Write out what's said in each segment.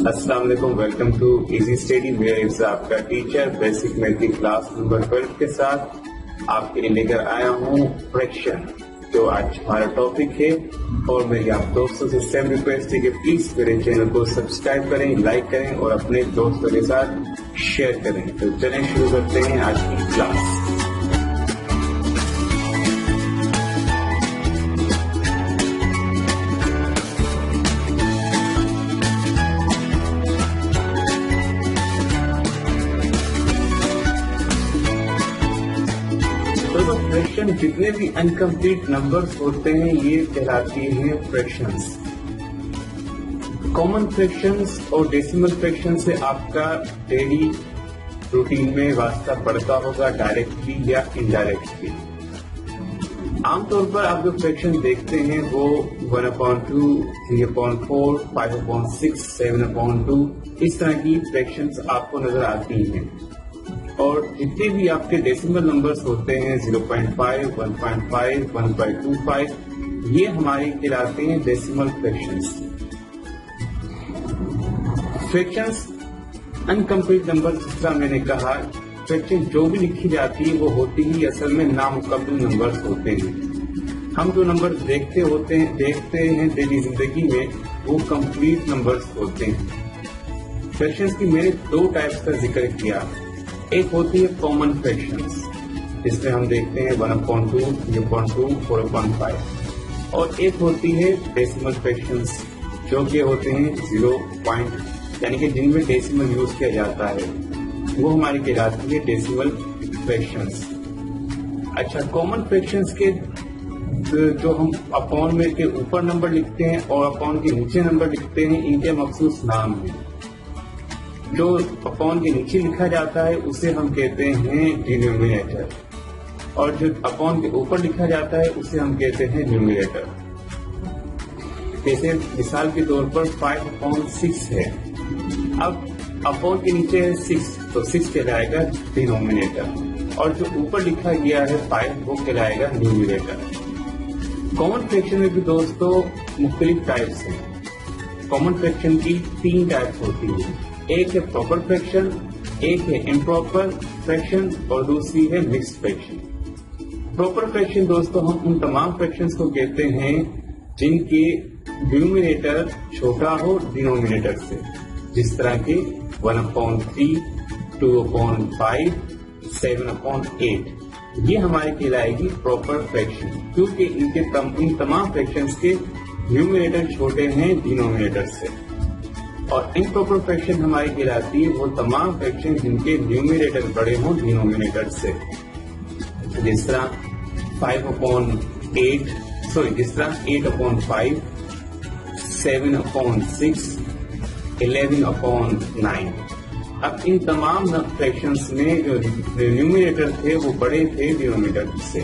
अस्सलाम वालेकुम, welcome to easy study where आपका टीचर बेसिक मैथ की क्लास नंबर 12 के साथ आपके लिए लेकर आया हूँ फ्रैक्शन, जो आज हमारा टॉपिक है। और मेरी आप दोस्तों से सेम रिक्वेस्ट है कि प्लीज मेरे चैनल को सब्सक्राइब करें, लाइक करें और अपने दोस्तों के साथ शेयर करें। तो चलें शुरू करते हैं आज की क्लास। फ्रैक्शन जितने भी अनकम्प्लीट नंबर्स होते हैं ये कहलाती हैं फ्रैक्शंस। कॉमन फ्रैक्शंस और डेसिमल फ्रैक्शन से आपका डेली रूटीन में वास्ता पड़ता होगा, डायरेक्टली या इनडायरेक्टली। आमतौर पर आप जो फ्रैक्शन देखते हैं वो 1/2, 3/4, 5/6, 7/2 इस तरह की फ्रैक्शंस आपको नजर आती हैं। और जितने भी आपके डेसिमल नंबर्स होते हैं 0.5, 1.5, 1.25 ये हमारे कहलाते हैं decimal fractions. Fractions incomplete number, जिस तरह मैंने कहा, फ्रैक्शन जो भी लिखी जाती है वो होती ही असल में नामुकम्मल नंबर्स होते हैं। हम जो नंबर देखते हैं डेली जिंदगी में वो कंप्लीट नंबर्स होते हैं। फ्रैक्शंस की मैंने दो टाइप्स का जिक्र किया। एक होती है कॉमन फ्रैक्शंस, जिसमें हम देखते हैं 1/2, 3/2, 4/5, और एक होती है डेसिमल फ्रैक्शंस, जो कि होते हैं 0 पॉइंट, यानी कि जिनमें डेसिमल यूज किया जाता है, वो हमारी कहलाती है डेसिमल फ्रैक्शंस। अच्छा, कॉमन फ्रैक्शंस के जो हम अपॉन में के ऊपर नंबर लिखते हैं और अपॉन के नीचे नंबर लिखते हैं, इनके मखसूस नाम है। जो अपॉन के नीचे लिखा जाता है उसे हम कहते हैं डिनोमिनेटर, और जो अपॉन के ऊपर लिखा जाता है उसे हम कहते हैं न्यूमरेटर। जैसे मिसाल के तौर पर 5/6 है। अब अपॉन के नीचे है 6, तो 6 कहलाएगा डिनोमिनेटर, और जो ऊपर लिखा गया है 5 वो कहलाएगा न्यूमरेटर। कॉमन फ्रैक्शन में भी दोस्तों मुख्तलिफ टाइप्स हैं। कॉमन फ्रैक्शन की 3 टाइप्स होती है। एक है प्रॉपर फ्रैक्शन, एक है इम्प्रॉपर फ्रैक्शन और दूसरी है मिक्स्ड फ्रैक्शन। प्रॉपर फ्रैक्शन दोस्तों हम उन तमाम फ्रैक्शंस को कहते हैं जिनके न्यूमरेटर छोटा हो डिनोमिनेटर से, जिस तरह के 1/3, 2/5, 7/8। ये हमारे कहलाएगी प्रॉपर फ्रैक्शन, क्योंकि इन तमाम फ्रैक्शंस के न्यूमरेटर छोटे हैं डिनोमिनेटर से। और इम्प्रॉपर फ्रैक्शन हमारी कहलाती है वो तमाम फ्रैक्शन जिनके न्यूमरेटर बड़े हों डिनोमिनेटर से, जिस तरह 8/5, 7/6, 11/9। अब इन तमाम फ्रैक्शंस में जो न्यूमरेटर थे वो बड़े थे डिनोमिनेटर से।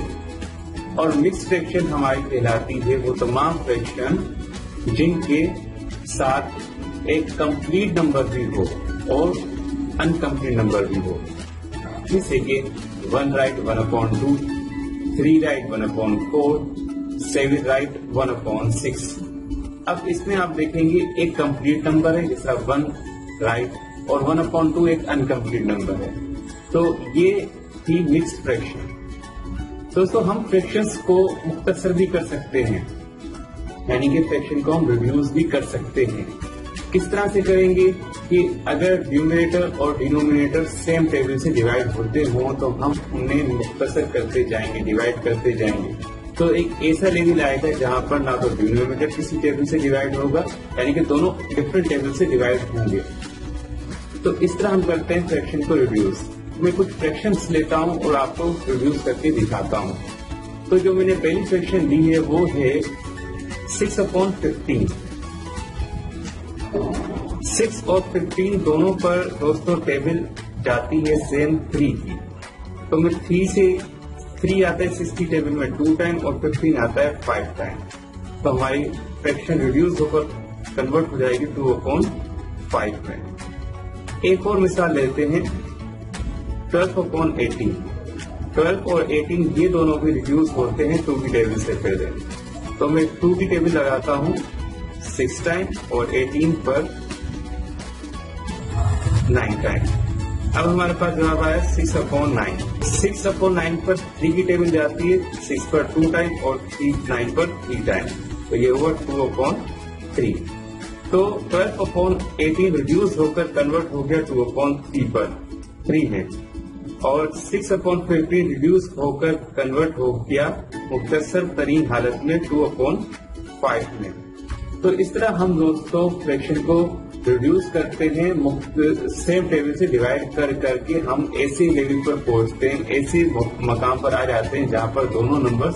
और मिक्स फ्रैक्शन हमारी कहलाती है वो तमाम फ्रैक्शन जिनके साथ एक कंप्लीट नंबर भी हो और अनकम्प्लीट नंबर भी हो, जैसे कि 1 राइट 1/2, 3 राइट 1/4, 7 राइट 1/6। अब इसमें आप देखेंगे एक कंप्लीट नंबर है, जैसा 1 राइट, और 1/2 एक अनकम्प्लीट नंबर है। तो ये थी मिक्स्ड फ्रैक्शन। दोस्तों हम फ्रैक्शंस को मुख्तसर भी कर सकते हैं, यानी कि फ्रैक्शन को हम रिड्यूस भी कर सकते हैं। किस तरह से करेंगे कि अगर न्यूमरेटर और डिनोमिनेटर सेम टेबल से डिवाइड होते हों तो हम उन्हें मुख्तसर करते जाएंगे, डिवाइड करते जाएंगे। तो एक ऐसा लेवल आएगा जहां पर ना तो डिनोमिनेटर किसी टेबल से डिवाइड होगा, यानी कि दोनों डिफरेंट टेबल से डिवाइड होंगे। तो इस तरह हम करते हैं फ्रैक्शन को रिड्यूस। मैं कुछ फ्रैक्शंस लेता हूं और आपको रिड्यूस करके दिखाता हूं। तो जो मैंने पहली फ्रैक्शन ली है वो है 6/15। 6 और 15 दोनों पर दोस्तों टेबल जाती है सेम 3 की। तो मैं 3 आता है 6 की टेबल में 2 टाइम और 15 आता है 5 टाइम। तो हमारी फ्रैक्शन रिड्यूस होकर कन्वर्ट हो जाएगी 2/5 में। एक और मिसाल लेते हैं 12/18। 12 और 18 ये दोनों भी रिड्यूस होते हैं 2 की टेबल से पहले। तो मैं 2 की टेबल लगाता हूँ 6 टाइम और 18 पर 9 टाइम। अब हमारे पास जवाब आया 6/9। 6/9 पर 3 की टेबल जाती है, 6 पर 2 टाइम और 9 पर 3 टाइम, तो ये हुआ 2/3। तो 12/18 रिड्यूस होकर कन्वर्ट हो गया 2/3 पर 3 में, और 6/15 रिड्यूस होकर कन्वर्ट हो गया मुख्तसर तरीन हालत में 2/5 में। तो इस तरह हम दोस्तों फ्रैक्शन को रिड्यूस करते हैं, सेम टेबल से डिवाइड कर करके हम ऐसे लेवल पर पहुंचते हैं, ऐसे मकाम पर आ जाते हैं जहां पर दोनों नंबर्स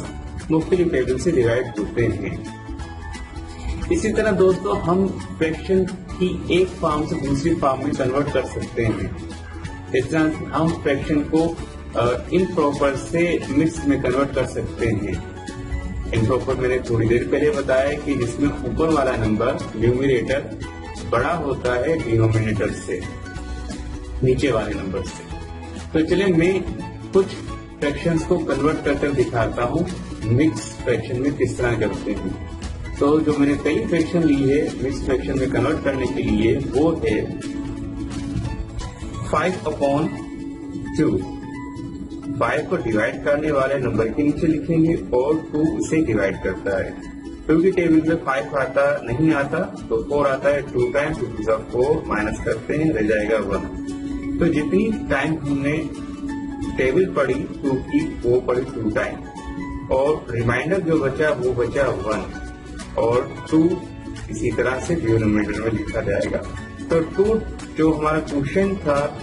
मुख्तलिफ टेबल से डिवाइड होते हैं। इसी तरह दोस्तों हम फ्रैक्शन की एक फॉर्म से दूसरी फॉर्म में कन्वर्ट कर सकते हैं। इस तरह हम फ्रैक्शन को इम्प्रॉपर से मिक्स में कन्वर्ट कर सकते हैं। इम्प्रॉपर मैंने थोड़ी देर पहले बताया कि जिसमें ऊपर वाला नंबर न्यूमरेटर बड़ा होता है डिनोमिनेटर से, नीचे वाले नंबर से। तो चलिए मैं कुछ फ्रैक्शंस को कन्वर्ट कर दिखाता हूँ मिक्स फ्रैक्शन में किस तरह करते हैं। तो जो मैंने पहली फ्रैक्शन ली है मिक्स फ्रैक्शन में कन्वर्ट करने के लिए वो है 5/2। 5 को डिवाइड करने वाले नंबर के नीचे लिखेंगे और 2 इसे डिवाइड करता है। 2 की टेबल में 5 आता नहीं आता, तो 4 आता है 2 टाइम, 2 2 4 माइनस करते हैं, रह जाएगा 1। तो जितनी टाइम हमने टेबल पढ़ी 2 की वो पढ़ी 2 टाइम, और रिमाइंडर जो बचा वो बचा 1, और 2 इसी तरह से डिनोमिनेटर में लिखा जाएगा। तो 2 जो हमारा क्वेश्चन था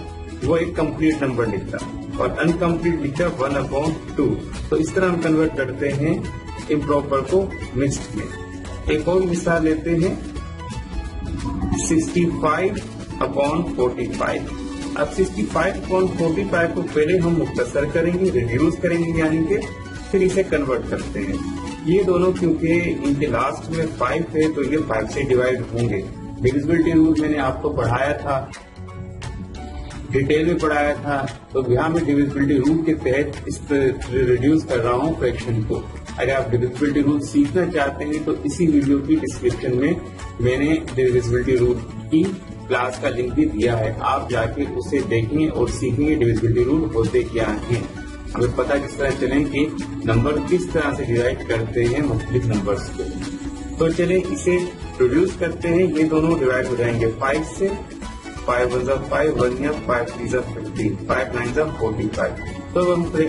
वो एक कंप्लीट नंबर लिखा और अनकम्प्लीट लिखा 1/2। तो इस तरह हम कन्वर्ट करते हैं इम्प्रॉपर को मिक्स्ड में। एक और मिसाल लेते हैं 65/45। अब 65/45 को पहले हम मुख्तसर करेंगे, रिड्यूस करेंगे, यानी कि फिर इसे कन्वर्ट करते हैं। ये दोनों क्योंकि इनके लास्ट में 5 है तो ये 5 से डिवाइड होंगे। डिविजिबिलिटी रूल मैंने आपको पढ़ाया था, डिटेल में पढ़ाया था, तो यहाँ में डिविजिबिलिटी रूल के तहत इस पर रिड्यूस कर रहा हूँ फ्रैक्शन को। अगर आप डिविजिबिलिटी रूल सीखना चाहते हैं तो इसी वीडियो की डिस्क्रिप्शन में मैंने डिविजिबिलिटी रूल की क्लास का लिंक भी दिया है, आप जाके उसे देखेंगे और सीखेंगे डिविजिबिलिटी रूल होते क्या हैं। हमें पता किस तरह चलें कि नंबर किस तरह से डिवाइड करते हैं मुख्तलिफ नंबर्स को। तो चले इसे रिड्यूस करते हैं। ये दोनों डिवाइड हो जाएंगे 5 से, 5 1 5, 1 या 5 3 15, 5 9 45। तो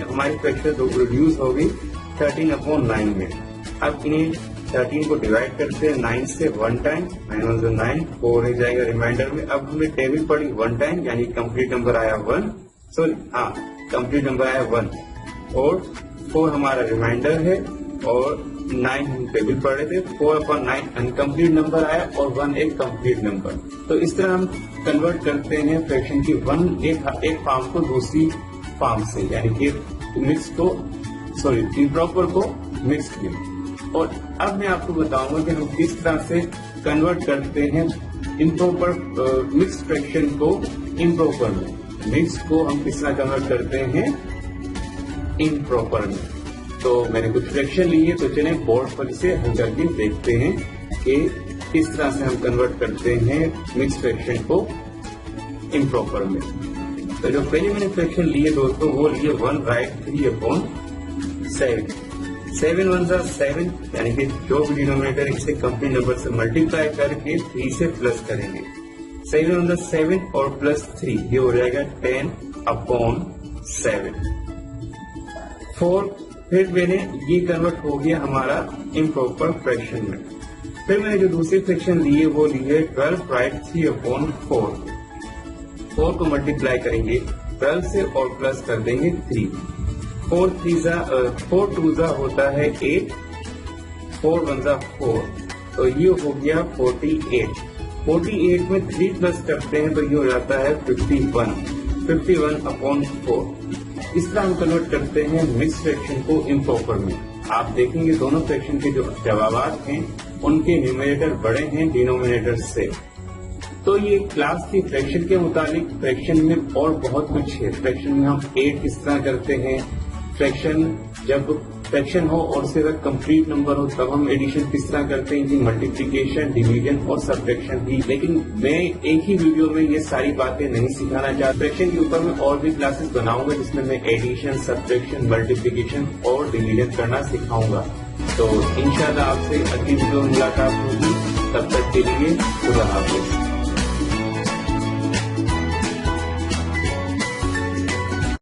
हमारी फ्रैक्शन रिड्यूस हो गई 13/9 में। अब इन्हें 13 को डिवाइड करते हैं 9 से 1 टाइम, 9 1 9, 4 रह जाएगा रिमाइंडर में। अब हमने टेबल पढ़ी 1 टाइम, यानी कंप्लीट नंबर आया 1, सॉरी हाँ कंप्लीट नंबर आया 1, और 4 हमारा रिमाइंडर है, और 9 हम टेबल पढ़ रहे थे। 4/9 अनकम्प्लीट नंबर आया और 1 एक कंप्लीट नंबर। तो इस तरह हम कन्वर्ट करते हैं फ्रैक्शन की एक फॉर्म को दूसरी फॉर्म से, यानी कि मिक्स को इम्प्रॉपर को मिक्स्ड में। और अब मैं आपको बताऊंगा कि हम किस तरह से कन्वर्ट करते हैं इम्प्रॉपर मिक्स फ्रैक्शन को इम्प्रॉपर में। मिक्स को हम किस तरह कन्वर्ट करते हैं इम्प्रॉपर में। तो मैंने कुछ फ्रैक्शन लिए, तो चलें बोर्ड पर इसे हल करके देखते हैं कि किस तरह से हम कन्वर्ट करते हैं मिक्स फ्रैक्शन को इम्प्रॉपर में। तो जो पहले मैंने फ्रैक्शन लिए दोस्तों वो लिए 1 राइट 3/7। 7 1 7, यानी कि जो भी डिनोमिनेटर इसे कंप्लीट नंबर से मल्टीप्लाई करके 3 से प्लस करेंगे। 7 1 7 और प्लस 3, ये हो जाएगा 10/7। 4 फिर मैंने ये कन्वर्ट हो गया हमारा इम्प्रॉपर फ्रैक्शन में। फिर मैंने जो दूसरे फ्रैक्शन लिए वो लिए 12 राइट 3/4। 4 को मल्टीप्लाई करेंगे 12 से और प्लस कर देंगे 3। 4 2 होता है 8, 4 1 4, तो ये हो गया 48। 48 में 3 प्लस करते हैं तो ये हो जाता है 51/4। इस तरह हम कन्वर्ट करते हैं मिक्स फ्रैक्शन को इम्प्रॉपर में। आप देखेंगे दोनों फ्रैक्शन के जो जवाब हैं उनके न्यूमरेटर बड़े हैं डिनोमिनेटर से। तो ये क्लास थी फ्रैक्शन के मुताबिक। फ्रैक्शन में और बहुत कुछ है। फ्रैक्शन में हम 8 किस तरह करते हैं, फ्रैक्शन जब फ्रैक्शन हो और उससे अगर कंप्लीट नंबर हो तब हम एडिशन किस तरह करते हैं कि मल्टीप्लिकेशन, डिवीजन और सब्ट्रैक्शन भी। लेकिन मैं एक ही वीडियो में ये सारी बातें नहीं सिखाना चाहता। फ्रैक्शन के ऊपर मैं और भी क्लासेस बनाऊंगा जिसमें मैं एडिशन, सब्ट्रैक्शन, मल्टीप्लिकेशन और डिवीजन करना सिखाऊंगा। तो इंशाल्लाह आपसे अगली वीडियो में मुलाकात होगी। तब तक के लिए खुदा हाफिज।